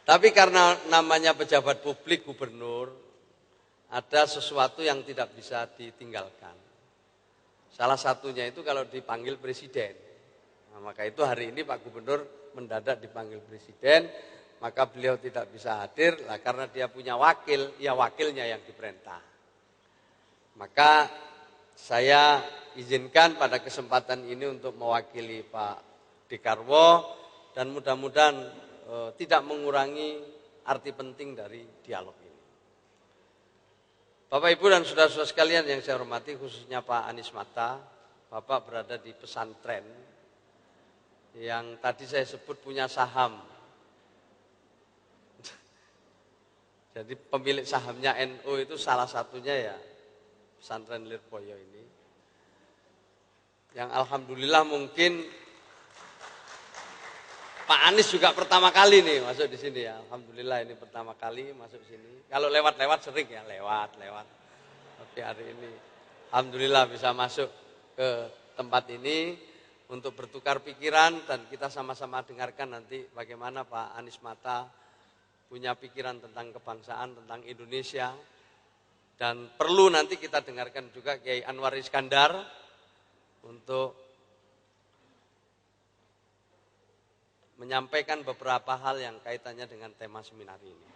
Tapi karena namanya pejabat publik gubernur, ada sesuatu yang tidak bisa ditinggalkan. Salah satunya itu kalau dipanggil presiden. Nah, maka itu hari ini Pak Gubernur mendadak dipanggil presiden, maka beliau tidak bisa hadir, lah karena dia punya wakil, ya wakilnya yang diperintah. Maka saya izinkan pada kesempatan ini untuk mewakili Pak Dekarwo dan mudah-mudahan tidak mengurangi arti penting dari dialog ini. Bapak Ibu dan saudara-saudara sekalian yang saya hormati, khususnya Pak Anies Mata, Bapak berada di pesantren yang tadi saya sebut punya saham. Jadi pemilik sahamnya NU itu salah satunya ya pesantren Lirboyo ini. Yang alhamdulillah mungkin Pak Anies juga pertama kali nih masuk di sini ya. Alhamdulillah ini pertama kali masuk sini. Kalau lewat-lewat sering ya, lewat. Tapi hari ini alhamdulillah bisa masuk ke tempat ini untuk bertukar pikiran dan kita sama-sama dengarkan nanti bagaimana Pak Anies Mata punya pikiran tentang kebangsaan, tentang Indonesia. Dan perlu nanti kita dengarkan juga Kiai Anwar Iskandar untuk menyampaikan beberapa hal yang kaitannya dengan tema seminar ini.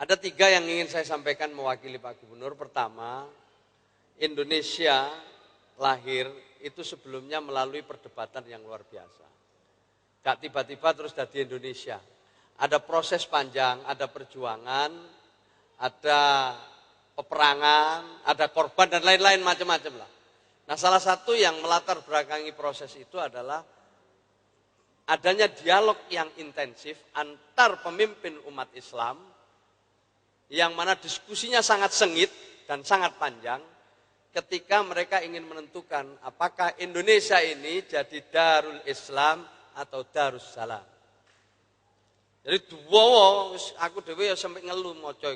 Ada 3 yang ingin saya sampaikan mewakili Pak Gubernur. Pertama, Indonesia lahir itu sebelumnya melalui perdebatan yang luar biasa. Gak tiba-tiba terus jadi Indonesia. Ada proses panjang, ada perjuangan, ada peperangan, ada korban dan lain-lain macam-macam lah. Nah, salah satu yang melatar belakangi proses itu adalah adanya dialog yang intensif antar pemimpin umat Islam yang mana diskusinya sangat sengit dan sangat panjang ketika mereka ingin menentukan apakah Indonesia ini jadi Darul Islam atau Darussalam. Jadi dua aku dhewe ya sampai ngeluh moco.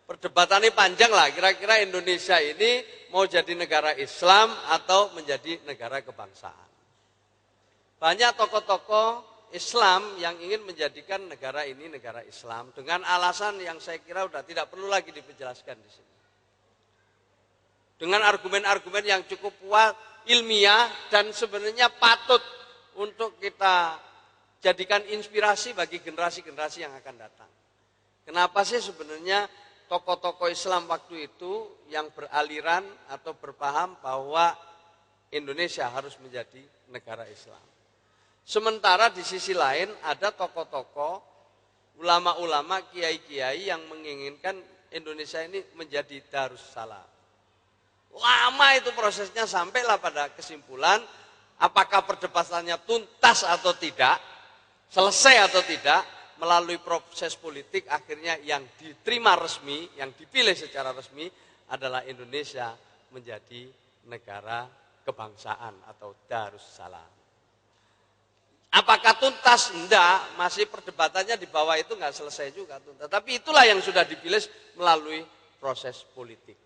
Perdebatannya panjang lah, kira-kira Indonesia ini mau jadi negara Islam atau menjadi negara kebangsaan. Banyak tokoh-tokoh Islam yang ingin menjadikan negara ini negara Islam dengan alasan yang saya kira sudah tidak perlu lagi dijelaskan di sini. Dengan argumen-argumen yang cukup kuat, ilmiah dan sebenarnya patut untuk kita jadikan inspirasi bagi generasi-generasi yang akan datang. Kenapa sih sebenarnya tokoh-tokoh Islam waktu itu yang beraliran atau berpaham bahwa Indonesia harus menjadi negara Islam. Sementara di sisi lain ada tokoh-tokoh, ulama-ulama, kiai-kiai yang menginginkan Indonesia ini menjadi Darussalam. Lama itu prosesnya sampailah pada kesimpulan apakah perdebatannya tuntas atau tidak, selesai atau tidak, melalui proses politik akhirnya yang diterima resmi, yang dipilih secara resmi adalah Indonesia menjadi negara kebangsaan atau Darussalam. Apakah tuntas? Enggak, masih perdebatannya di bawah itu enggak selesai juga tuntas. Tapi itulah yang sudah dipilih melalui proses politik.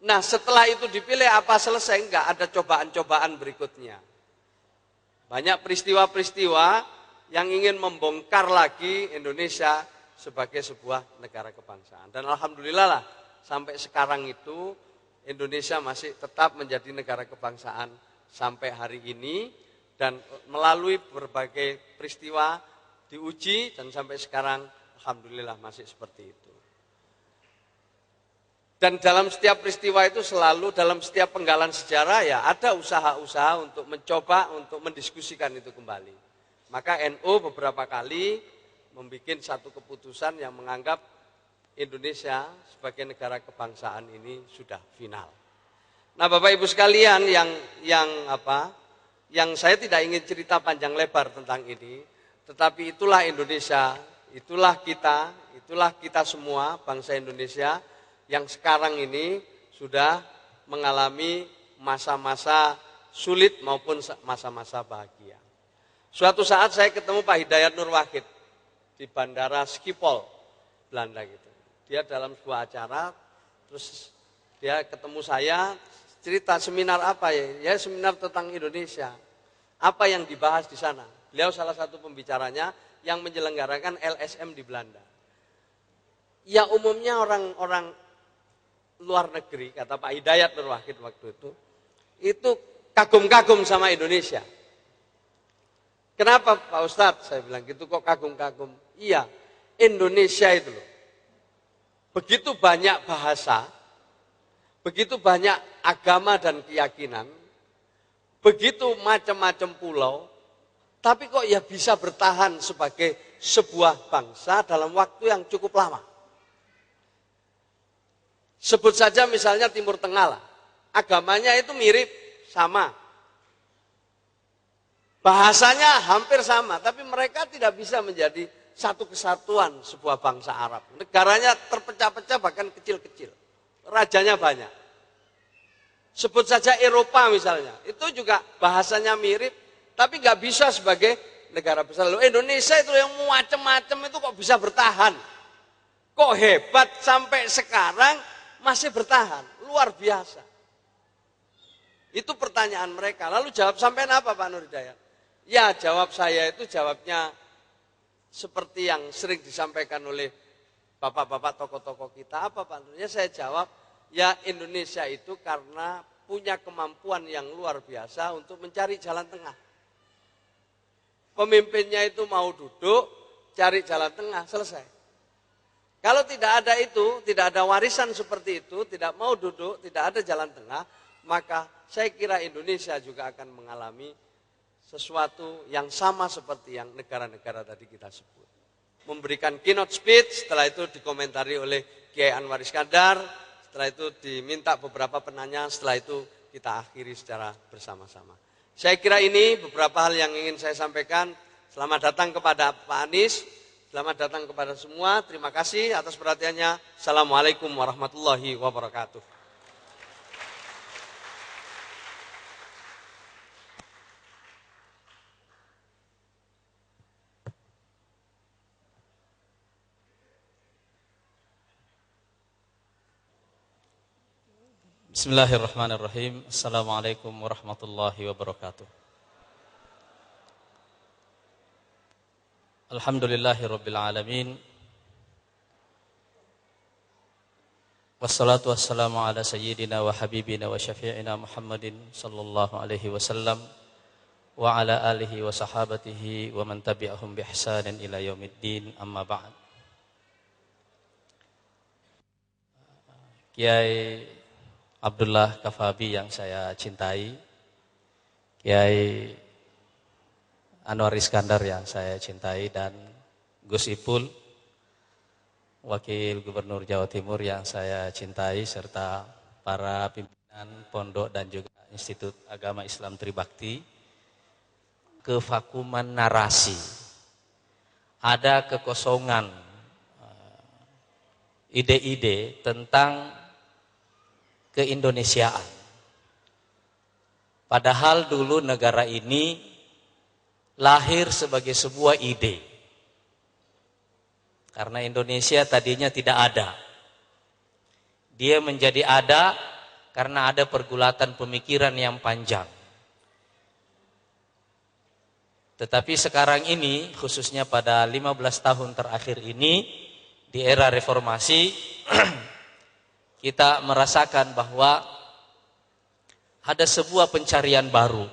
Nah, setelah itu dipilih apa selesai? Enggak, ada cobaan-cobaan berikutnya. Banyak peristiwa-peristiwa yang ingin membongkar lagi Indonesia sebagai sebuah negara kebangsaan. Dan alhamdulillah lah, sampai sekarang itu Indonesia masih tetap menjadi negara kebangsaan sampai hari ini. Dan melalui berbagai peristiwa diuji dan sampai sekarang alhamdulillah masih seperti itu. Dan dalam setiap peristiwa itu selalu dalam setiap penggalan sejarah ya ada usaha-usaha untuk mencoba untuk mendiskusikan itu kembali. Maka NU beberapa kali membuat satu keputusan yang menganggap Indonesia sebagai negara kebangsaan ini sudah final. Nah, Bapak Ibu sekalian yang saya tidak ingin cerita panjang lebar tentang ini, tetapi itulah Indonesia, itulah kita semua bangsa Indonesia yang sekarang ini sudah mengalami masa-masa sulit maupun masa-masa bahagia. Suatu saat saya ketemu Pak Hidayat Nur Wahid di Bandara Schiphol, Belanda gitu. Dia dalam sebuah acara, terus dia ketemu saya, cerita seminar apa ya? Ya seminar tentang Indonesia. Apa yang dibahas di sana? Beliau salah satu pembicaranya yang menyelenggarakan LSM di Belanda. Ya umumnya orang-orang luar negeri, kata Pak Hidayat Nur Wahid waktu itu kagum-kagum sama Indonesia. Kenapa Pak Ustadz? Saya bilang gitu, kok kagum-kagum? Iya, Indonesia itu loh. Begitu banyak bahasa, begitu banyak agama dan keyakinan, begitu macam-macam pulau, tapi kok ya bisa bertahan sebagai sebuah bangsa dalam waktu yang cukup lama. Sebut saja misalnya Timur Tengah lah, agamanya itu mirip, sama. Bahasanya hampir sama, tapi mereka tidak bisa menjadi satu kesatuan sebuah bangsa Arab. Negaranya terpecah-pecah bahkan kecil-kecil. Rajanya banyak. Sebut saja Eropa misalnya, itu juga bahasanya mirip, tapi nggak bisa sebagai negara besar. Loh, Indonesia itu yang macam-macam itu kok bisa bertahan? Kok hebat sampai sekarang masih bertahan? Luar biasa. Itu pertanyaan mereka. Lalu jawab sampean apa Pak Nur Hidayat? Ya jawab saya itu jawabnya seperti yang sering disampaikan oleh bapak-bapak tokoh-tokoh kita. Apa Pak Nur? Ya saya jawab, ya Indonesia itu karena punya kemampuan yang luar biasa untuk mencari jalan tengah. Pemimpinnya itu mau duduk, cari jalan tengah, selesai. Kalau tidak ada itu, tidak ada warisan seperti itu, tidak mau duduk, tidak ada jalan tengah, maka saya kira Indonesia juga akan mengalami sesuatu yang sama seperti yang negara-negara tadi kita sebut. Memberikan keynote speech, setelah itu dikomentari oleh Kiai Anwar Iskandar, setelah itu diminta beberapa penanya, setelah itu kita akhiri secara bersama-sama. Saya kira ini beberapa hal yang ingin saya sampaikan. Selamat datang kepada Pak Anies, selamat datang kepada semua. Terima kasih atas perhatiannya. Assalamualaikum warahmatullahi wabarakatuh. Bismillahirrahmanirrahim. Assalamualaikum warahmatullahi wabarakatuh. Alhamdulillahirabbil alamin. Wassalatu wassalamu ala sayyidina wa habibina wa syafi'ina Muhammadin sallallahu alaihi wasallam wa ala alihi wa sahabatihi wa man tabi'ahum bi ihsanin ila yaumiddin, amma ba'd. Kiai Abdullah Kafabi yang saya cintai, Kiai Anwar Iskandar yang saya cintai, dan Gus Ipul, Wakil Gubernur Jawa Timur yang saya cintai, serta para pimpinan pondok dan juga Institut Agama Islam Tribakti. Kevakuman narasi, ada kekosongan ide-ide tentang keindonesiaan. Padahal dulu negara ini lahir sebagai sebuah ide. Karena Indonesia tadinya tidak ada. Dia menjadi ada karena ada pergulatan pemikiran yang panjang. Tetapi sekarang ini, khususnya pada 15 tahun terakhir ini, di era reformasi, kita merasakan bahwa ada sebuah pencarian baru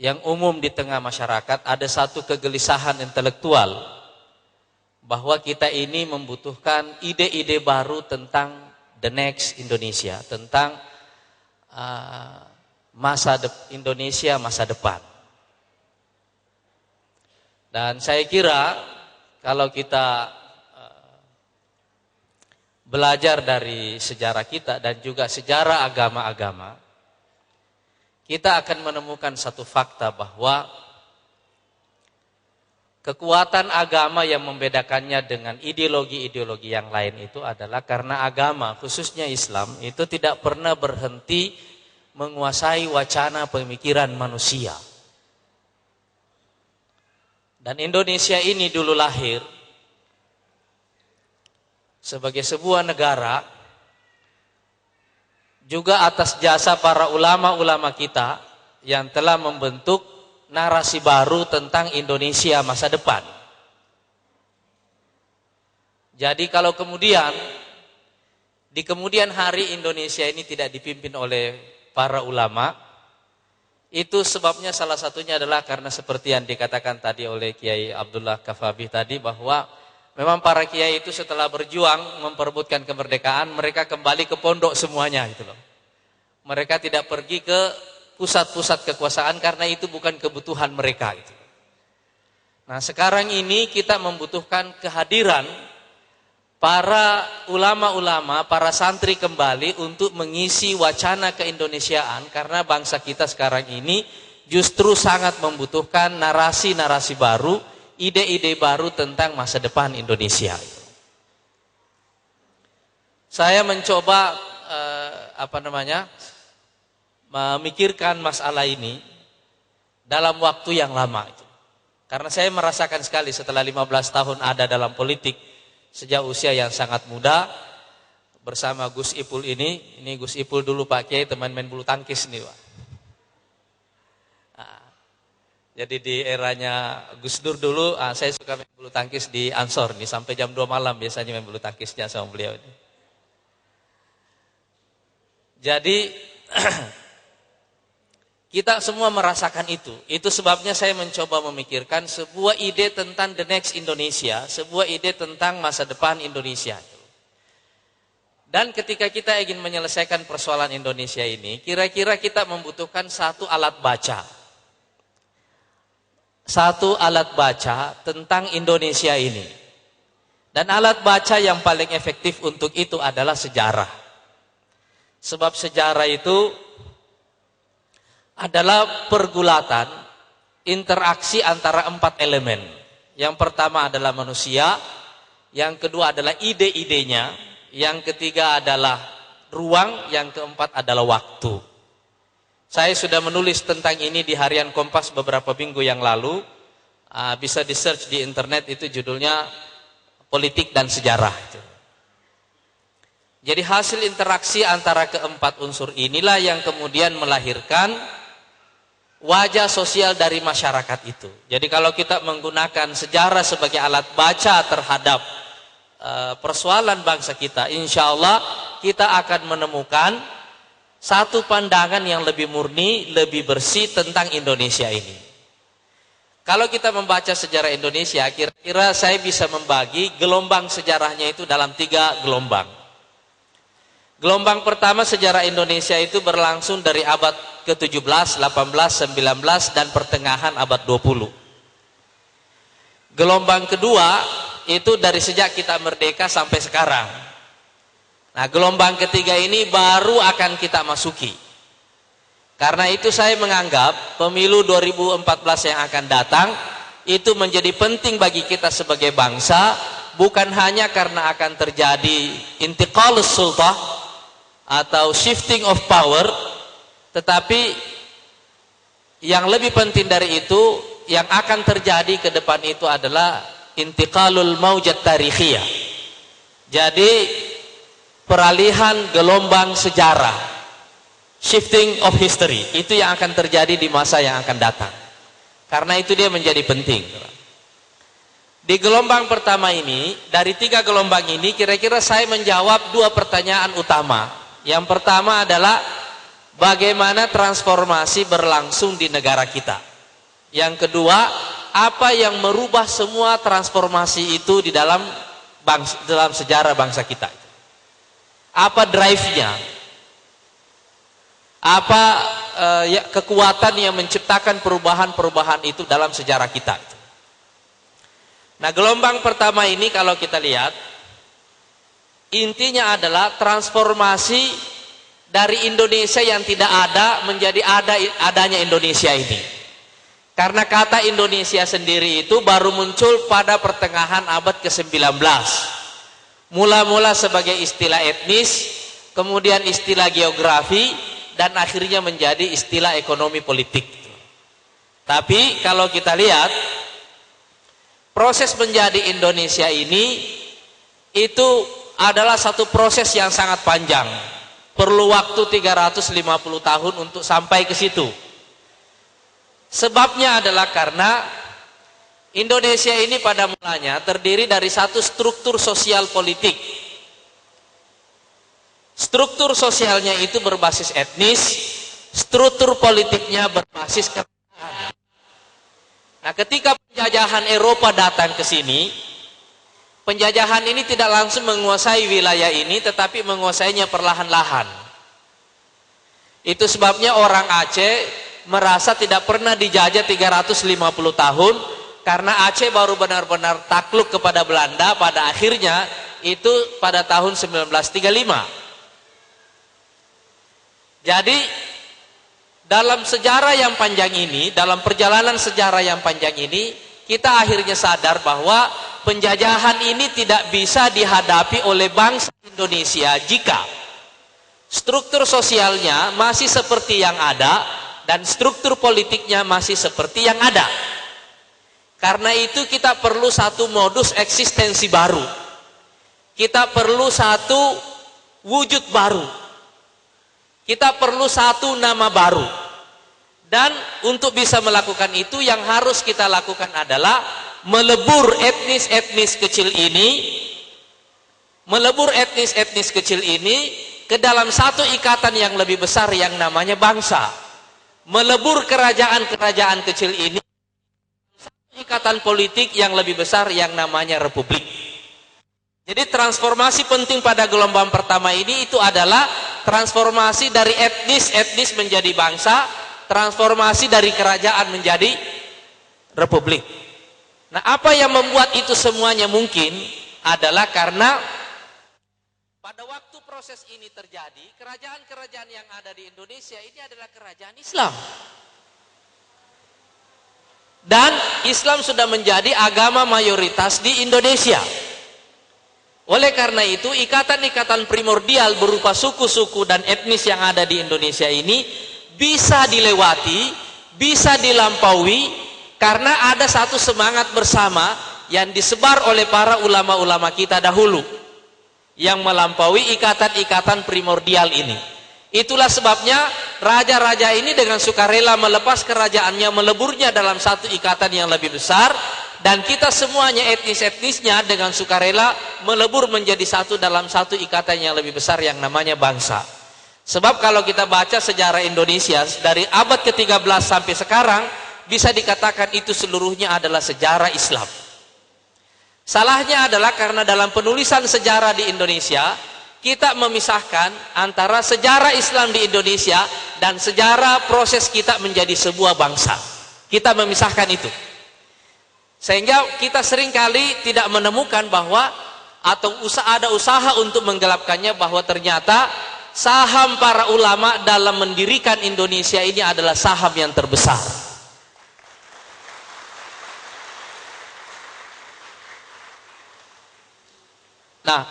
yang umum di tengah masyarakat. Ada satu kegelisahan intelektual bahwa kita ini membutuhkan ide-ide baru tentang the next Indonesia, tentang Indonesia masa depan. Dan saya kira kalau kita belajar dari sejarah kita dan juga sejarah agama-agama, kita akan menemukan satu fakta bahwa kekuatan agama yang membedakannya dengan ideologi-ideologi yang lain itu adalah karena agama, khususnya Islam, itu tidak pernah berhenti menguasai wacana pemikiran manusia. Dan Indonesia ini dulu lahir sebagai sebuah negara juga atas jasa para ulama-ulama kita yang telah membentuk narasi baru tentang Indonesia masa depan. Jadi kalau kemudian di kemudian hari Indonesia ini tidak dipimpin oleh para ulama, itu sebabnya salah satunya adalah karena seperti yang dikatakan tadi oleh Kiai Abdullah Kafabi tadi, bahwa memang para kiai itu setelah berjuang memperebutkan kemerdekaan, mereka kembali ke pondok semuanya gitu loh. Mereka tidak pergi ke pusat-pusat kekuasaan karena itu bukan kebutuhan mereka gitu. Nah, sekarang ini kita membutuhkan kehadiran para ulama-ulama, para santri kembali untuk mengisi wacana keindonesiaan, karena bangsa kita sekarang ini justru sangat membutuhkan narasi-narasi baru, ide-ide baru tentang masa depan Indonesia. Saya mencoba memikirkan masalah ini dalam waktu yang lama. Karena saya merasakan sekali setelah 15 tahun ada dalam politik, sejak usia yang sangat muda bersama Gus Ipul ini Gus Ipul dulu Pak Kiai teman main bulu tangkis nih Pak. Nah, jadi di eranya Gus Dur dulu saya suka main bulu tangkis di Ansor nih, sampai jam 2 malam biasanya main bulu tangkisnya sama beliau ini. Jadi kita semua merasakan itu sebabnya saya mencoba memikirkan sebuah ide tentang the next Indonesia, sebuah ide tentang masa depan Indonesia. Dan ketika kita ingin menyelesaikan persoalan Indonesia ini, kira-kira kita membutuhkan satu alat baca. Satu alat baca tentang Indonesia ini. Dan alat baca yang paling efektif untuk itu adalah sejarah. Sebab sejarah itu adalah pergulatan interaksi antara 4 elemen. Yang pertama adalah manusia, yang kedua adalah ide-idenya, yang ketiga adalah ruang, yang keempat adalah waktu. Saya sudah menulis tentang ini di Harian Kompas beberapa minggu yang lalu. Bisa di search di internet, itu judulnya Politik dan Sejarah. Jadi hasil interaksi antara keempat unsur inilah yang kemudian melahirkan wajah sosial dari masyarakat itu. Jadi kalau kita menggunakan sejarah sebagai alat baca terhadap persoalan bangsa kita, insya Allah kita akan menemukan satu pandangan yang lebih murni, lebih bersih tentang Indonesia ini. Kalau kita membaca sejarah Indonesia, kira-kira saya bisa membagi gelombang sejarahnya itu dalam 3 gelombang. Gelombang pertama sejarah Indonesia itu berlangsung dari abad ke-17, 18, 19 dan pertengahan abad 20. Gelombang kedua itu dari sejak kita merdeka sampai sekarang. Nah, gelombang ketiga ini baru akan kita masuki. Karena itu saya menganggap pemilu 2014 yang akan datang itu menjadi penting bagi kita sebagai bangsa, bukan hanya karena akan terjadi intiqalus sultah atau shifting of power, tetapi yang lebih penting dari itu, yang akan terjadi ke depan itu adalah intiqalul maujat tarikhiyah. Jadi peralihan gelombang sejarah, shifting of history, itu yang akan terjadi di masa yang akan datang. Karena itu dia menjadi penting. Di gelombang pertama ini, dari 3 gelombang ini, kira-kira saya menjawab 2 pertanyaan utama. Yang pertama adalah bagaimana transformasi berlangsung di negara kita. Yang kedua, apa yang merubah semua transformasi itu di dalam sejarah bangsa kita. Apa drive-nya? Apa kekuatan yang menciptakan perubahan-perubahan itu dalam sejarah kita. Nah, gelombang pertama ini kalau kita lihat, intinya adalah transformasi dari Indonesia yang tidak ada menjadi adanya Indonesia ini. Karena kata Indonesia sendiri itu baru muncul pada pertengahan abad ke-19. Mula-mula sebagai istilah etnis, kemudian istilah geografi, dan akhirnya menjadi istilah ekonomi politik. Tapi kalau kita lihat, proses menjadi Indonesia ini itu adalah satu proses yang sangat panjang. Perlu waktu 350 tahun untuk sampai ke situ. Sebabnya adalah karena Indonesia ini pada mulanya terdiri dari satu struktur sosial politik. Struktur sosialnya itu berbasis etnis, struktur politiknya berbasis keagamaan. Nah, ketika penjajahan Eropa datang ke sini, penjajahan ini tidak langsung menguasai wilayah ini, tetapi menguasainya perlahan-lahan. Itu sebabnya orang Aceh merasa tidak pernah dijajah 350 tahun, karena Aceh baru benar-benar takluk kepada Belanda pada akhirnya itu pada tahun 1935. Jadi dalam sejarah yang panjang ini, dalam perjalanan sejarah yang panjang ini, kita akhirnya sadar bahwa penjajahan ini tidak bisa dihadapi oleh bangsa Indonesia jika struktur sosialnya masih seperti yang ada dan struktur politiknya masih seperti yang ada. Karena itu kita perlu satu modus eksistensi baru. Kita perlu satu wujud baru. Kita perlu satu nama baru. Dan untuk bisa melakukan itu, yang harus kita lakukan adalah melebur etnis-etnis kecil ini, ke dalam satu ikatan yang lebih besar yang namanya bangsa. Melebur kerajaan-kerajaan kecil ini satu ikatan politik yang lebih besar yang namanya republik. Jadi transformasi penting pada gelombang pertama ini itu adalah transformasi dari etnis menjadi bangsa, transformasi dari kerajaan menjadi republik. Nah, apa yang membuat itu semuanya mungkin adalah karena pada waktu proses ini terjadi, kerajaan-kerajaan yang ada di Indonesia ini adalah kerajaan Islam. Dan Islam sudah menjadi agama mayoritas di Indonesia. Oleh karena itu, ikatan-ikatan primordial berupa suku-suku dan etnis yang ada di Indonesia ini bisa dilewati, bisa dilampaui, karena ada satu semangat bersama yang disebar oleh para ulama-ulama kita dahulu, yang melampaui ikatan-ikatan primordial ini. Itulah sebabnya raja-raja ini dengan sukarela melepas kerajaannya, meleburnya dalam satu ikatan yang lebih besar, dan kita semuanya etnis-etnisnya dengan sukarela melebur menjadi satu dalam satu ikatan yang lebih besar yang namanya bangsa. Sebab kalau kita baca sejarah Indonesia dari abad ke-13 sampai sekarang, bisa dikatakan itu seluruhnya adalah sejarah Islam. Salahnya adalah karena dalam penulisan sejarah di Indonesia, kita memisahkan antara sejarah Islam di Indonesia dan sejarah proses kita menjadi sebuah bangsa. Kita memisahkan itu. Sehingga kita seringkali tidak menemukan bahwa atau ada usaha untuk menggelapkannya, bahwa ternyata saham para ulama dalam mendirikan Indonesia ini adalah saham yang terbesar. Nah,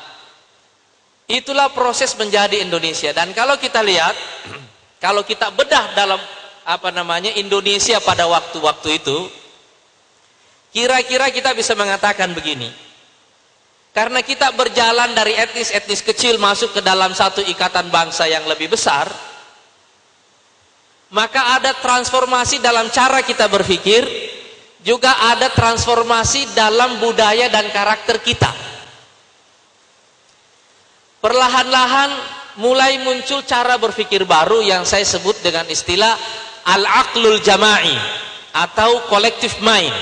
itulah proses menjadi Indonesia. Dan kalau kita lihat, kalau kita bedah dalam Indonesia pada waktu-waktu itu, kira-kira kita bisa mengatakan begini. Karena kita berjalan dari etnis-etnis kecil masuk ke dalam satu ikatan bangsa yang lebih besar, maka ada transformasi dalam cara kita berpikir, juga ada transformasi dalam budaya dan karakter kita. Perlahan-lahan mulai muncul cara berpikir baru yang saya sebut dengan istilah al-aqlul jama'i atau collective mind.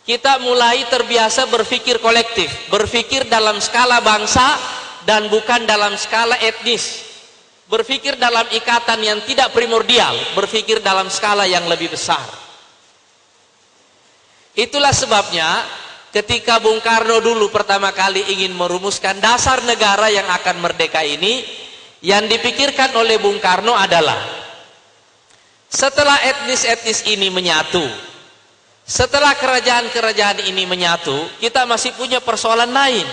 Kita mulai terbiasa berpikir kolektif, berpikir dalam skala bangsa dan bukan dalam skala etnis. Berpikir dalam ikatan yang tidak primordial, berpikir dalam skala yang lebih besar. Itulah sebabnya ketika Bung Karno dulu pertama kali ingin merumuskan dasar negara yang akan merdeka ini, yang dipikirkan oleh Bung Karno adalah setelah etnis-etnis ini menyatu, setelah kerajaan-kerajaan ini menyatu, kita masih punya persoalan lain.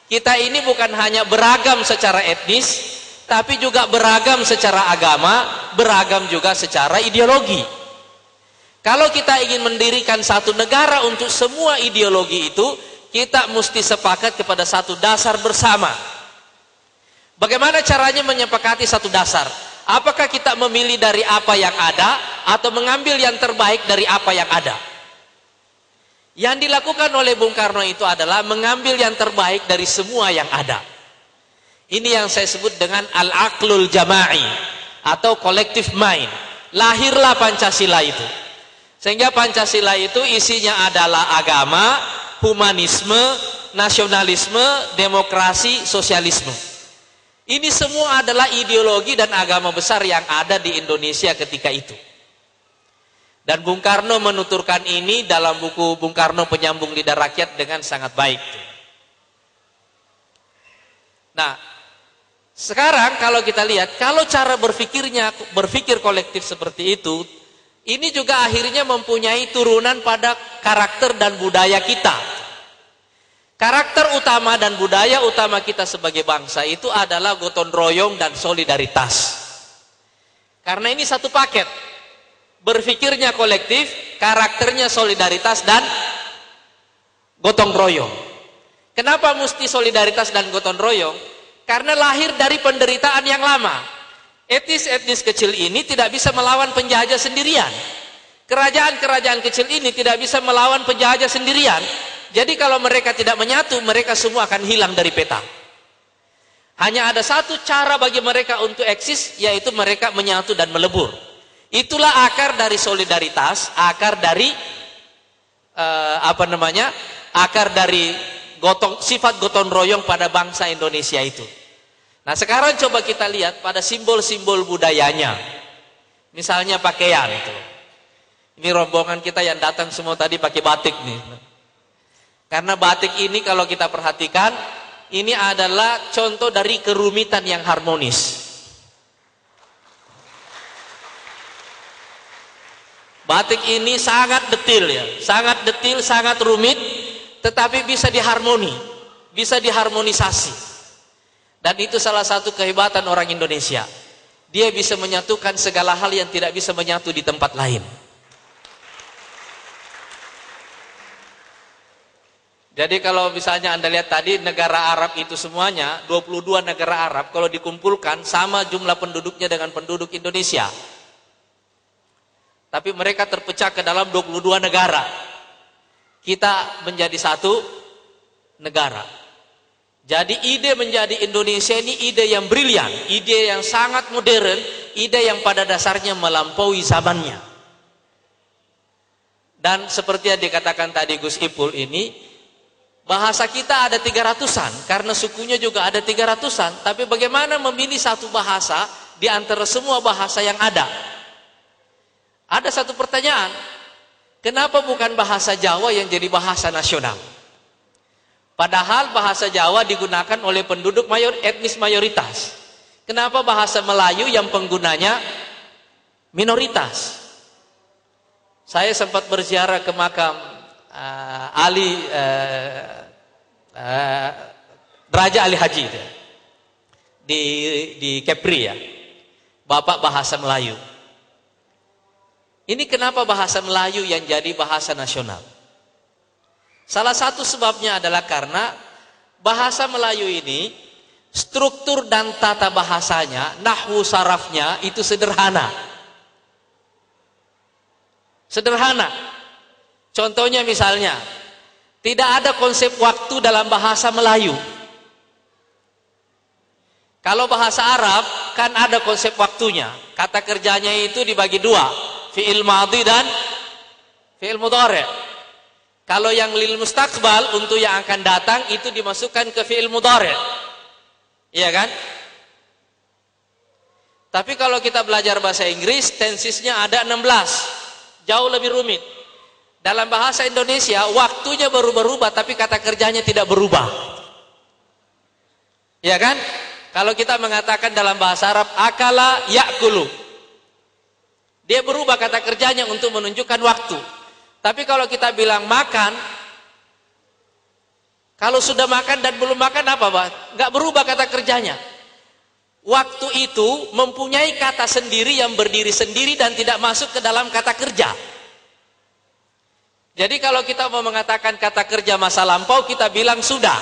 Kita ini bukan hanya beragam secara etnis, tapi juga beragam secara agama, beragam juga secara ideologi. Kalau kita ingin mendirikan satu negara untuk semua ideologi itu, kita mesti sepakat kepada satu dasar bersama. Bagaimana caranya menyepakati satu dasar? Apakah kita memilih dari apa yang ada atau mengambil yang terbaik dari apa yang ada? Yang dilakukan oleh Bung Karno itu adalah mengambil yang terbaik dari semua yang ada. Ini yang saya sebut dengan al-aqlul jama'i atau collective mind. Lahirlah Pancasila itu. Sehingga Pancasila itu isinya adalah agama, humanisme, nasionalisme, demokrasi, sosialisme. Ini semua adalah ideologi dan agama besar yang ada di Indonesia ketika itu. Dan Bung Karno menuturkan ini dalam buku Bung Karno Penyambung Lidah Rakyat dengan sangat baik. Nah, sekarang kalau kita lihat, kalau cara berpikir kolektif seperti itu, ini juga akhirnya mempunyai turunan pada karakter dan budaya kita. Karakter utama dan budaya utama kita sebagai bangsa itu adalah gotong royong dan solidaritas. Karena ini satu paket. Berpikirnya kolektif, karakternya solidaritas dan gotong royong. Kenapa mesti solidaritas dan gotong royong? Karena lahir dari penderitaan yang lama. Etnis-etnis kecil ini tidak bisa melawan penjajah sendirian. Kerajaan-kerajaan kecil ini tidak bisa melawan penjajah sendirian. Jadi kalau mereka tidak menyatu, mereka semua akan hilang dari peta. Hanya ada satu cara bagi mereka untuk eksis, yaitu mereka menyatu dan melebur. Itulah akar dari solidaritas, akar dari akar dari sifat gotong royong pada bangsa Indonesia itu. Nah, sekarang coba kita lihat pada simbol-simbol budayanya. Misalnya pakaian itu. Ini rombongan kita yang datang semua tadi pakai batik nih. Karena batik ini kalau kita perhatikan, ini adalah contoh dari kerumitan yang harmonis. Batik ini sangat detil ya, sangat detil, sangat rumit, tetapi bisa diharmoni, bisa diharmonisasi. Dan itu salah satu kehebatan orang Indonesia. Dia bisa menyatukan segala hal yang tidak bisa menyatu di tempat lain. Jadi kalau misalnya Anda lihat tadi negara Arab itu semuanya, 22 negara Arab, kalau dikumpulkan sama jumlah penduduknya dengan penduduk Indonesia. Tapi mereka terpecah ke dalam 22 negara. Kita menjadi satu negara. Jadi ide menjadi Indonesia ini ide yang brilian, ide yang sangat modern, ide yang pada dasarnya melampaui zamannya. Dan seperti yang dikatakan tadi Gus Ipul ini, bahasa kita ada 300-an, karena sukunya juga ada 300-an. Tapi bagaimana memilih satu bahasa di antara semua bahasa yang ada? Ada satu pertanyaan, kenapa bukan bahasa Jawa yang jadi bahasa nasional? Padahal bahasa Jawa digunakan oleh penduduk etnis mayoritas. Kenapa bahasa Melayu yang penggunanya minoritas? Saya sempat berziarah ke makam Raja Ali Haji itu, di Kepri ya, Bapak bahasa Melayu. Ini kenapa bahasa Melayu yang jadi bahasa nasional? Salah satu sebabnya adalah karena bahasa Melayu ini struktur dan tata bahasanya, nahwu sarafnya itu sederhana. Sederhana. Contohnya misalnya, tidak ada konsep waktu dalam bahasa Melayu. Kalau bahasa Arab kan ada konsep waktunya. Kata kerjanya itu dibagi dua, fi'il madhi dan fi'il mudhari'. Kalau yang lil mustaqbal untuk yang akan datang itu dimasukkan ke fi'il mudhari'. Iya kan? Tapi kalau kita belajar bahasa Inggris, tensisnya ada 16. Jauh lebih rumit. Dalam bahasa Indonesia, waktunya berubah-ubah, tapi kata kerjanya tidak berubah. Ya kan? Kalau kita mengatakan dalam bahasa Arab, akala ya'kulu. Dia berubah kata kerjanya untuk menunjukkan waktu. Tapi kalau kita bilang makan, kalau sudah makan dan belum makan apa, Pak? Nggak berubah kata kerjanya. Waktu itu mempunyai kata sendiri yang berdiri sendiri dan tidak masuk ke dalam kata kerja. Jadi kalau kita mau mengatakan kata kerja masa lampau, kita bilang sudah.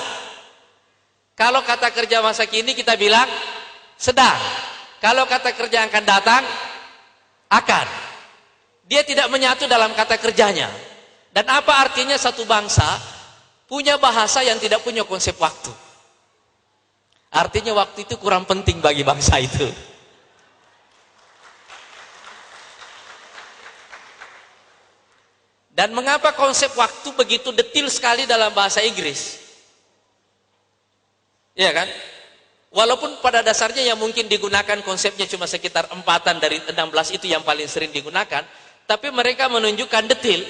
Kalau kata kerja masa kini, kita bilang sedang. Kalau kata kerja yang akan datang, akan. Dia tidak menyatu dalam kata kerjanya. Dan apa artinya satu bangsa punya bahasa yang tidak punya konsep waktu? Artinya waktu itu kurang penting bagi bangsa itu. Dan mengapa konsep waktu begitu detil sekali dalam bahasa Inggris? Iya kan? Walaupun pada dasarnya yang mungkin digunakan konsepnya cuma sekitar 4 dari 16 itu yang paling sering digunakan, tapi mereka menunjukkan detil.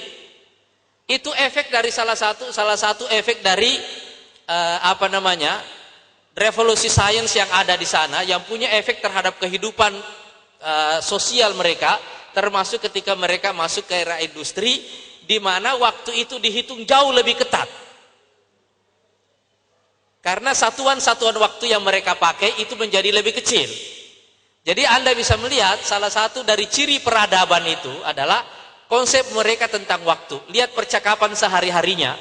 Itu efek dari salah satu efek dari revolusi sains yang ada di sana, yang punya efek terhadap kehidupan sosial mereka, termasuk ketika mereka masuk ke era industri, di mana waktu itu dihitung jauh lebih ketat. Karena satuan-satuan waktu yang mereka pakai itu menjadi lebih kecil. Jadi Anda bisa melihat salah satu dari ciri peradaban itu adalah konsep mereka tentang waktu. Lihat percakapan sehari-harinya.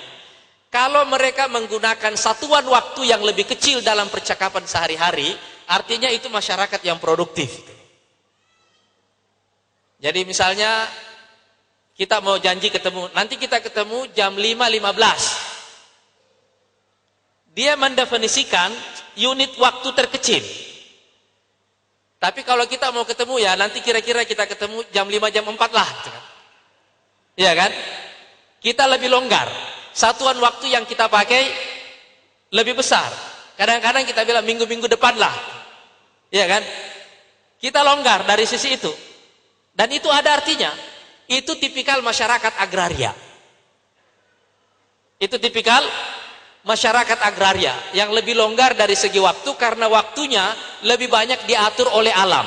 Kalau mereka menggunakan satuan waktu yang lebih kecil dalam percakapan sehari-hari, artinya itu masyarakat yang produktif. Jadi misalnya kita mau janji ketemu, nanti kita ketemu jam 5.15. Dia mendefinisikan unit waktu terkecil. Tapi kalau kita mau ketemu ya nanti kira-kira kita ketemu jam 5, jam 4 lah. Iya kan? Kita lebih longgar. Satuan waktu yang kita pakai lebih besar. Kadang-kadang kita bilang minggu-minggu depan lah. Iya kan? Kita longgar dari sisi itu. Dan itu ada artinya. Itu tipikal masyarakat agraria. Itu tipikal masyarakat agraria yang lebih longgar dari segi waktu karena waktunya lebih banyak diatur oleh alam.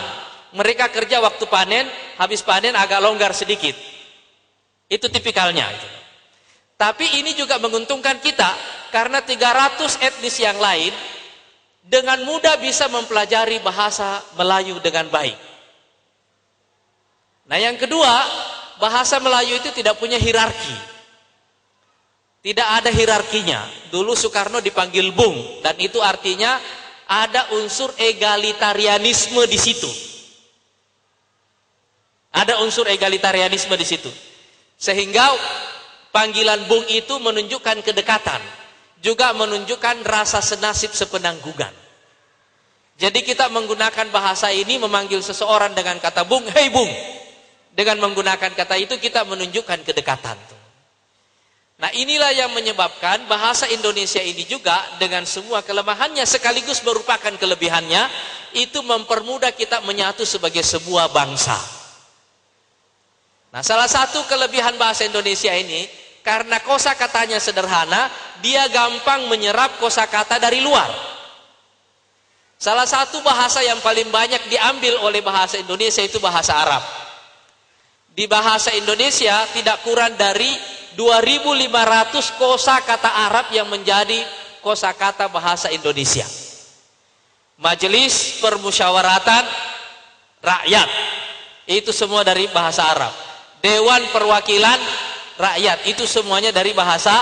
Mereka kerja waktu panen, habis panen agak longgar sedikit. Itu tipikalnya. Tapi ini juga menguntungkan kita karena 300 etnis yang lain dengan mudah bisa mempelajari bahasa Melayu dengan baik. Nah, yang kedua, bahasa Melayu itu tidak punya hierarki. Tidak ada hierarkinya. Dulu Soekarno dipanggil Bung, dan itu artinya ada unsur egalitarianisme di situ. Ada unsur egalitarianisme di situ. Sehingga panggilan Bung itu menunjukkan kedekatan, juga menunjukkan rasa senasib sepenanggungan. Jadi kita menggunakan bahasa ini memanggil seseorang dengan kata Bung, "Hei Bung." Dengan menggunakan kata itu kita menunjukkan kedekatan. Nah, inilah yang menyebabkan bahasa Indonesia ini juga dengan semua kelemahannya sekaligus merupakan kelebihannya, itu mempermudah kita menyatu sebagai sebuah bangsa. Nah, salah satu kelebihan bahasa Indonesia ini karena kosakatanya sederhana, dia gampang menyerap kosakata dari luar. Salah satu bahasa yang paling banyak diambil oleh bahasa Indonesia itu bahasa Arab. Di bahasa Indonesia tidak kurang dari 2.500 kosakata Arab yang menjadi kosakata bahasa Indonesia. Majelis Permusyawaratan Rakyat itu semua dari bahasa Arab. Dewan Perwakilan Rakyat itu semuanya dari bahasa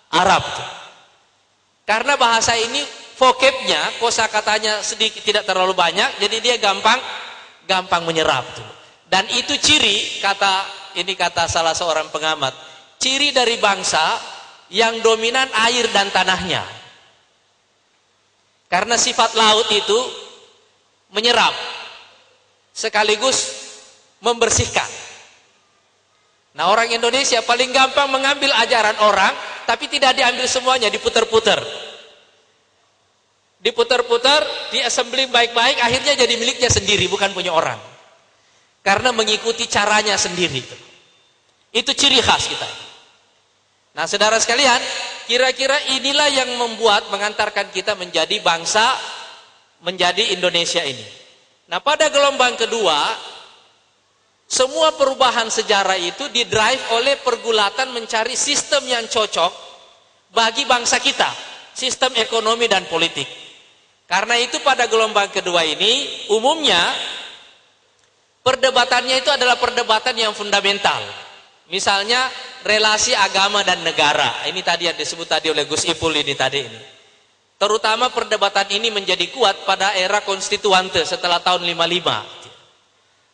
Arab. Karena bahasa ini vocabnya, kosakatanya sedikit, tidak terlalu banyak, jadi dia gampang menyerap tuh. Dan itu ciri, kata salah seorang pengamat, ciri dari bangsa yang dominan air dan tanahnya. Karena sifat laut itu menyerap sekaligus membersihkan. Nah, orang Indonesia paling gampang mengambil ajaran orang, tapi tidak diambil semuanya, diputer-puter. Diputer-puter, diassembling baik-baik, akhirnya jadi miliknya sendiri, bukan punya orang. Karena mengikuti caranya sendiri. Itu ciri khas kita. Nah, saudara sekalian, kira-kira inilah yang mengantarkan kita menjadi bangsa, menjadi Indonesia ini. Nah, pada gelombang kedua, semua perubahan sejarah itu didrive oleh pergulatan mencari sistem yang cocok bagi bangsa kita, sistem ekonomi dan politik. Karena itu pada gelombang kedua ini, umumnya perdebatannya itu adalah perdebatan yang fundamental. Misalnya relasi agama dan negara. Ini tadi yang disebut tadi oleh Gus Ipul ini tadi ini. Terutama perdebatan ini menjadi kuat pada era konstituante setelah tahun 55.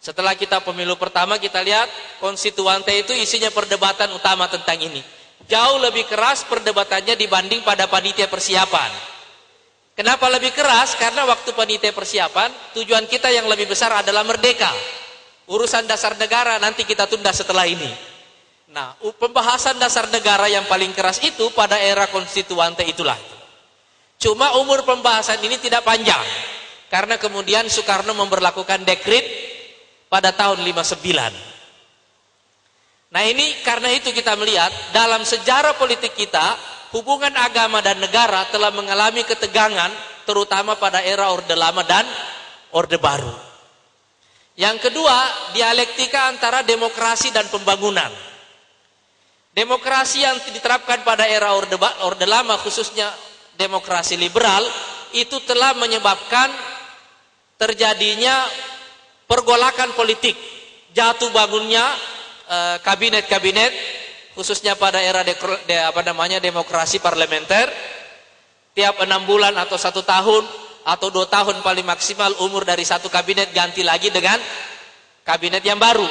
Setelah kita pemilu pertama, kita lihat konstituante itu isinya perdebatan utama tentang ini. Jauh lebih keras perdebatannya dibanding pada panitia persiapan. Kenapa lebih keras? Karena waktu panitia persiapan, tujuan kita yang lebih besar adalah merdeka. Urusan dasar negara nanti kita tunda setelah ini. Nah, pembahasan dasar negara yang paling keras itu pada era konstituante itulah. Cuma umur pembahasan ini tidak panjang. Karena kemudian Soekarno memberlakukan dekret pada tahun 59. Nah ini karena itu kita melihat dalam sejarah politik kita, hubungan agama dan negara telah mengalami ketegangan terutama pada era Orde Lama dan Orde Baru. Yang kedua, dialektika antara demokrasi dan pembangunan. Demokrasi yang diterapkan pada era Orde Lama, khususnya demokrasi liberal, itu telah menyebabkan terjadinya pergolakan politik, jatuh bangunnya kabinet-kabinet, khususnya pada era demokrasi parlementer. Tiap 6 bulan atau 1 tahun atau 2 tahun paling maksimal umur dari satu kabinet ganti lagi dengan kabinet yang baru.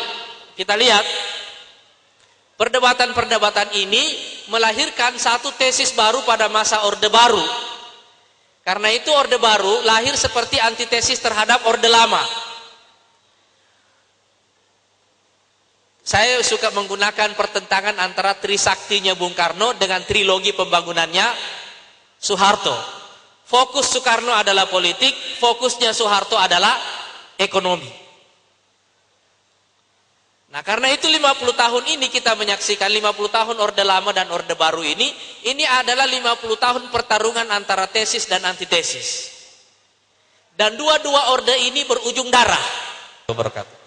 Kita lihat perdebatan-perdebatan ini melahirkan satu tesis baru pada masa Orde Baru. Karena itu Orde Baru lahir seperti antitesis terhadap Orde Lama. Saya suka menggunakan pertentangan antara trisaktinya Bung Karno dengan trilogi pembangunannya Soeharto. Fokus Soekarno adalah politik, fokusnya Soeharto adalah ekonomi. Nah karena itu 50 tahun ini kita menyaksikan 50 tahun Orde Lama dan Orde Baru ini adalah 50 tahun pertarungan antara tesis dan antitesis. Dan dua-dua orde ini berujung darah. Berkata.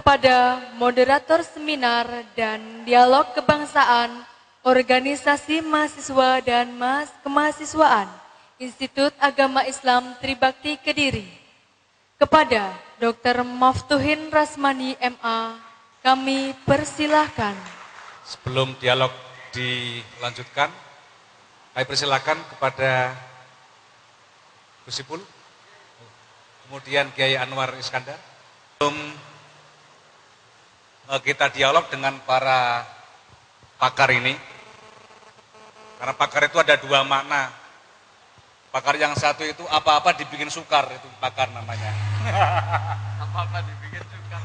Kepada moderator seminar dan dialog kebangsaan Organisasi Mahasiswa dan Kemahasiswaan Institut Agama Islam Tribakti Kediri. Kepada Dr. Maftuhin Rasmani MA, kami persilahkan. Sebelum dialog dilanjutkan, kami persilahkan kepada Gus Ipul, kemudian Kiai Anwar Iskandar. Sebelum kita dialog dengan para pakar ini, karena pakar itu ada 2 makna. Pakar yang satu itu apa-apa dibikin sukar, itu pakar namanya. Apa-apa dibikin sukar.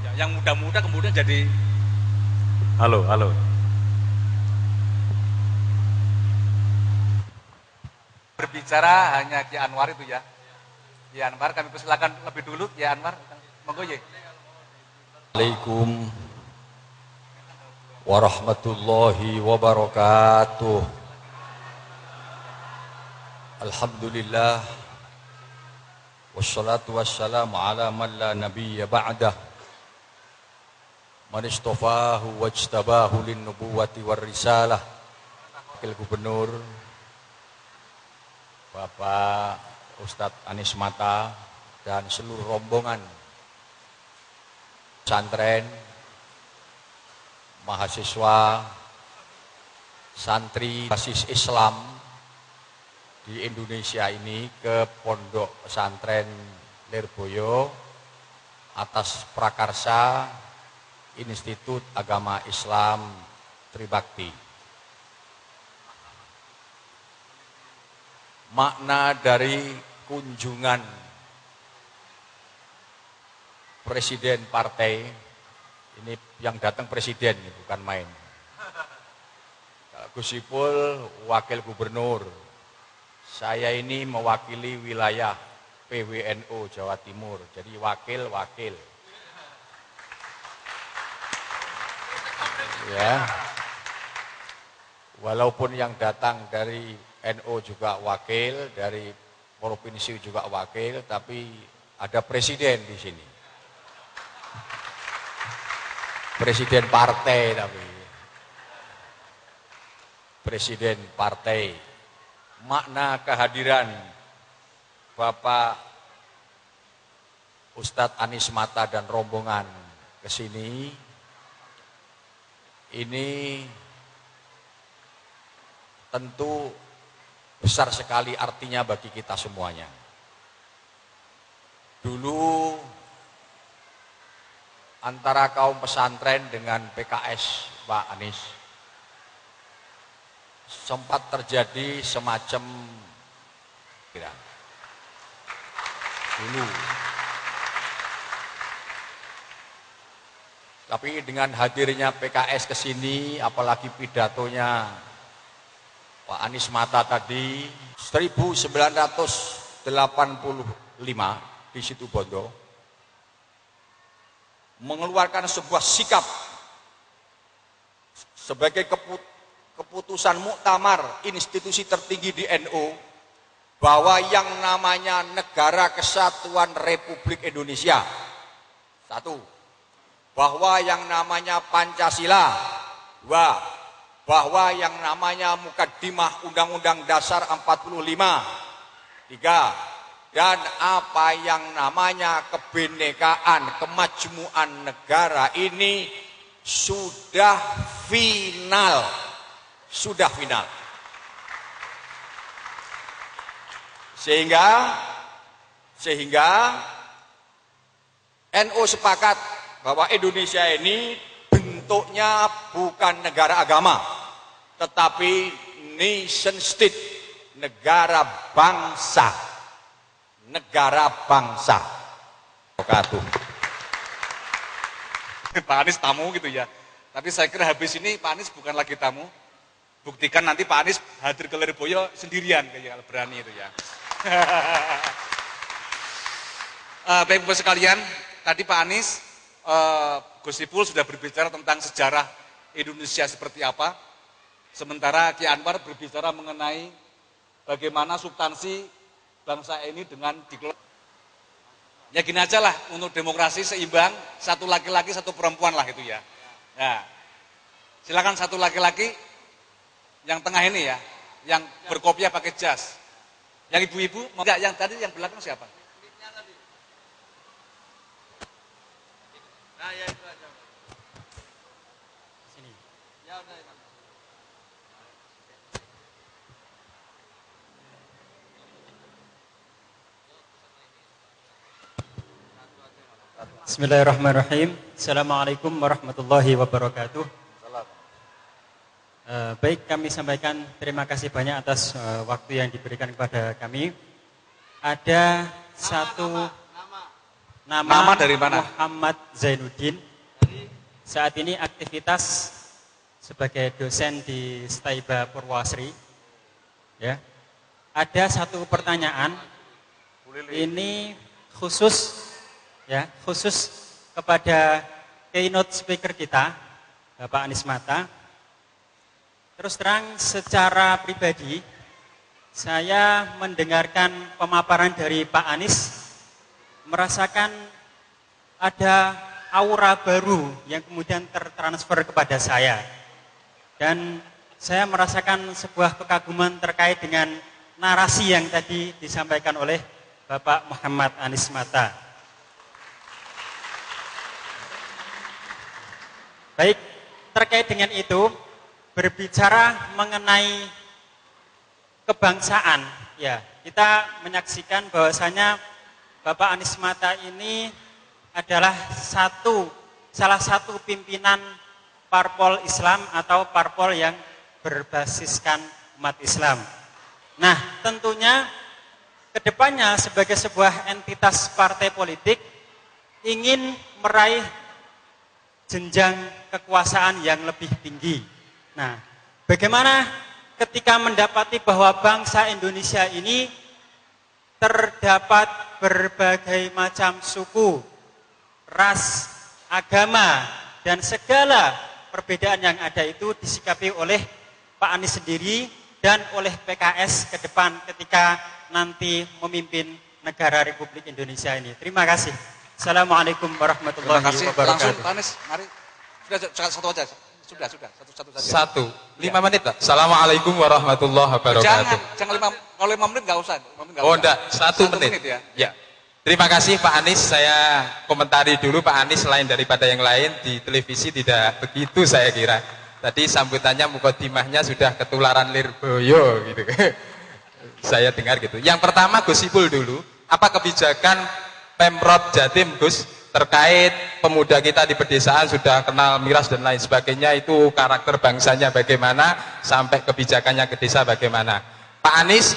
Ya, yang muda-muda kemudian jadi halo. Berbicara hanya Ki Anwar itu ya. Ki Anwar, kami persilakan lebih dulu Ki Anwar. Monggo ya. Assalamualaikum warahmatullahi wabarakatuh. Alhamdulillah wassalatu wassalamu ala man la nabiyya ba'dah man istafahu wajtabahu lin nubuwati war risalah. Wakil Gubernur Bapak Ustadz Anies Mata dan seluruh rombongan pesantren, mahasiswa, santri basis Islam di Indonesia ini ke Pondok Pesantren Lirboyo atas prakarsa Institut Agama Islam Tribakti. Makna dari kunjungan presiden partai, ini yang datang presiden, bukan main. Gus Ipul, wakil gubernur. Saya ini mewakili wilayah PWNU Jawa Timur, jadi wakil-wakil. Ya. Walaupun yang datang dari NU juga wakil, dari provinsi juga wakil, tapi ada presiden di sini. Presiden partai tapi. Presiden partai. Makna kehadiran Bapak Ustadz Anies Mata dan rombongan ke sini, ini tentu besar sekali artinya bagi kita semuanya. Dulu antara kaum pesantren dengan PKS Pak Anies sempat terjadi semacam dulu. Tapi dengan hadirnya PKS ke sini, apalagi pidatonya Pak Anies Mata tadi, 1985 di Situbondo, mengeluarkan sebuah sikap sebagai keputusan muktamar institusi tertinggi di NU, bahwa yang namanya Negara Kesatuan Republik Indonesia, satu, bahwa yang namanya Pancasila, dua, bahwa yang namanya Mukaddimah Undang-Undang Dasar 45, tiga, dan apa yang namanya kebinekaan, kemajmuan negara ini sudah final. Sudah final. Sehingga NU sepakat bahwa Indonesia ini bentuknya bukan negara agama, tetapi nation state, negara bangsa. Negara bangsa. Pak Anies tamu gitu ya. Tapi saya kira habis ini Pak Anies bukan lagi tamu. Buktikan nanti Pak Anies hadir ke Lirboyo sendirian kayak berani itu ya. Baik Bapak sekalian, tadi Pak Anies, Gus Ipul sudah berbicara tentang sejarah Indonesia seperti apa. Sementara Ki Anwar berbicara mengenai bagaimana substansi bangsa ini dengan dikelola. Ya gini aja lah, untuk demokrasi seimbang, satu laki-laki, satu perempuan lah itu ya. Nah, silakan satu laki-laki yang tengah ini ya, yang berkopiah pakai jas. Yang ibu-ibu, enggak, yang tadi yang belakang siapa? Nah, ya itu aja. Sini. Ya udah. Bismillahirrahmanirrahim. Assalamualaikum warahmatullahi wabarakatuh. Baik, kami sampaikan terima kasih banyak atas waktu yang diberikan kepada kami. Ada nama dari mana? Muhammad Zainuddin. Saat ini aktivitas sebagai dosen di Staiba Purwasri. Ya. Ada satu pertanyaan. Ini khusus kepada keynote speaker kita, Bapak Anies Mata. Terus terang secara pribadi, saya mendengarkan pemaparan dari Pak Anies, merasakan ada aura baru yang kemudian tertransfer kepada saya. Dan saya merasakan sebuah kekaguman terkait dengan narasi yang tadi disampaikan oleh Bapak Muhammad Anies Mata. Baik, terkait dengan itu, berbicara mengenai kebangsaan, ya, kita menyaksikan bahwasanya Bapak Anies Mata ini adalah salah satu pimpinan parpol Islam atau parpol yang berbasiskan umat Islam. Nah, tentunya kedepannya sebagai sebuah entitas partai politik ingin meraih jenjang kekuasaan yang lebih tinggi. Nah, bagaimana ketika mendapati bahwa bangsa Indonesia ini terdapat berbagai macam suku, ras, agama, dan segala perbedaan yang ada itu disikapi oleh Pak Anies sendiri dan oleh PKS ke depan ketika nanti memimpin negara Republik Indonesia ini. Terima kasih. Assalamualaikum warahmatullahi wabarakatuh. Langsung Pak Anies, mari. Sudah satu aja. Sudah, satu saja. 5 menit Pak. Assalamualaikum warahmatullahi wabarakatuh. Jangan kalau 5 menit enggak usah. Oh enggak, 1 menit. Ya. Ya. Terima kasih Pak Anies, saya komentari dulu Pak Anies, lain daripada yang lain di televisi tidak begitu saya kira. Tadi sambutannya mukadimahnya sudah ketularan Lirboyo gitu. Saya dengar gitu. Yang pertama Gus Ipul dulu, apa kebijakan Pemprov Jatim Gus terkait pemuda kita di pedesaan sudah kenal miras dan lain sebagainya, itu karakter bangsanya bagaimana sampai kebijakannya ke desa bagaimana. Pak Anies,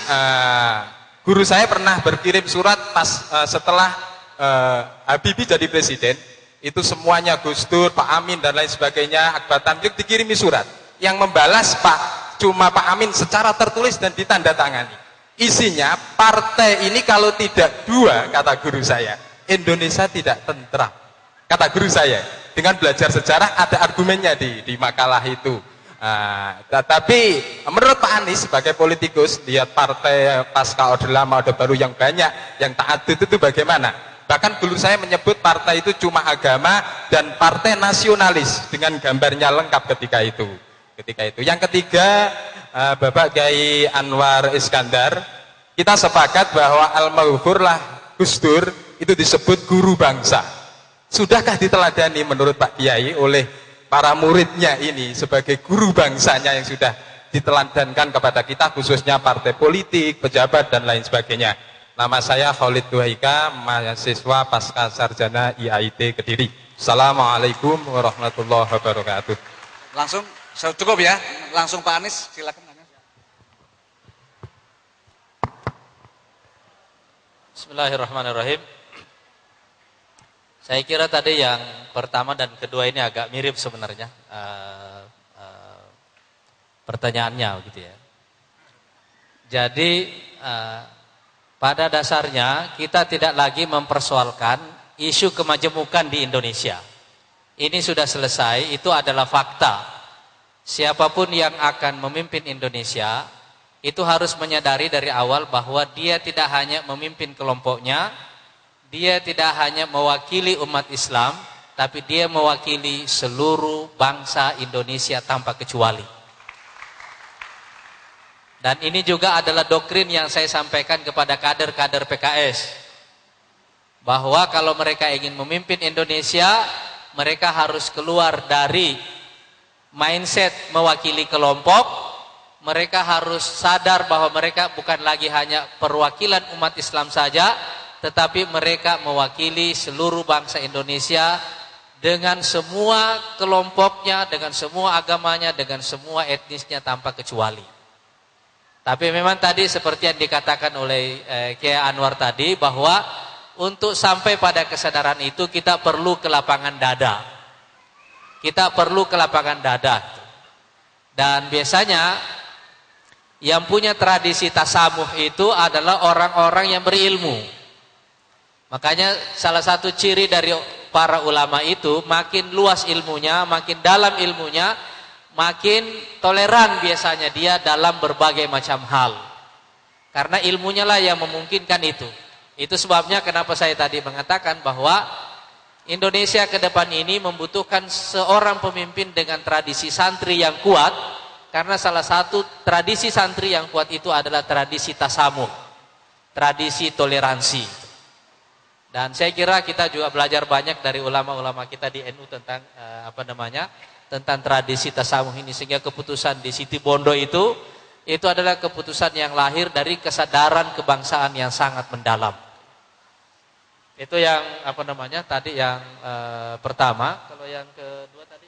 guru saya pernah berkirim surat pas setelah Habibie jadi presiden, itu semuanya Gus Dur, Pak Amin dan lain sebagainya, Akbar Tanjung dikirimi surat. Yang membalas cuma Pak Amin secara tertulis dan ditandatangani. Isinya, partai ini kalau tidak dua, kata guru saya, Indonesia tidak tentram. Kata guru saya, dengan belajar sejarah ada argumennya di makalah itu. Tapi menurut Pak Anies sebagai politikus, lihat partai pasca Orde Lama, Orde Baru yang banyak, yang ta'adud itu bagaimana? Bahkan guru saya menyebut partai itu cuma agama dan partai nasionalis dengan gambarnya lengkap ketika itu. Yang ketiga, Bapak Kiai Anwar Iskandar, kita sepakat bahwa al-maghfurlah Gus Dur itu disebut guru bangsa. Sudahkah diteladani menurut Pak Kiai oleh para muridnya ini sebagai guru bangsanya yang sudah diteladankan kepada kita, khususnya partai politik, pejabat dan lain sebagainya. Nama saya Khalid Duhaika, mahasiswa pasca sarjana IAIT Kediri. Assalamualaikum warahmatullahi wabarakatuh. Langsung cukup ya, langsung Pak Anies silakan. Bismillahirrahmanirrahim. Saya kira tadi yang pertama dan kedua ini agak mirip sebenarnya pertanyaannya gitu ya. Jadi pada dasarnya kita tidak lagi mempersoalkan isu kemajemukan di Indonesia. Ini sudah selesai, itu adalah fakta. Siapapun yang akan memimpin Indonesia itu harus menyadari dari awal bahwa dia tidak hanya memimpin kelompoknya, dia tidak hanya mewakili umat Islam, tapi dia mewakili seluruh bangsa Indonesia tanpa kecuali. Dan ini juga adalah doktrin yang saya sampaikan kepada kader-kader PKS. Bahwa kalau mereka ingin memimpin Indonesia, mereka harus keluar dari mindset mewakili kelompok. Mereka harus sadar bahwa mereka bukan lagi hanya perwakilan umat Islam saja, tetapi mereka mewakili seluruh bangsa Indonesia dengan semua kelompoknya, dengan semua agamanya, dengan semua etnisnya tanpa kecuali. Tapi memang tadi seperti yang dikatakan oleh Kiai Anwar tadi, bahwa untuk sampai pada kesadaran itu kita perlu ke lapangan dada. Kita perlu ke lapangan dada. Dan biasanya yang punya tradisi tasamuh itu adalah orang-orang yang berilmu. Makanya salah satu ciri dari para ulama itu, makin luas ilmunya, makin dalam ilmunya, makin toleran biasanya dia dalam berbagai macam hal. Karena ilmunya lah yang memungkinkan itu. Itu sebabnya kenapa saya tadi mengatakan bahwa Indonesia ke depan ini membutuhkan seorang pemimpin dengan tradisi santri yang kuat. Karena salah satu tradisi santri yang kuat itu adalah tradisi tasamuh, tradisi toleransi. Dan saya kira kita juga belajar banyak dari ulama-ulama kita di NU tentang tentang tradisi tasamuh ini, sehingga keputusan di Siti Bondo itu adalah keputusan yang lahir dari kesadaran kebangsaan yang sangat mendalam. Itu yang tadi yang pertama. Kalau yang kedua tadi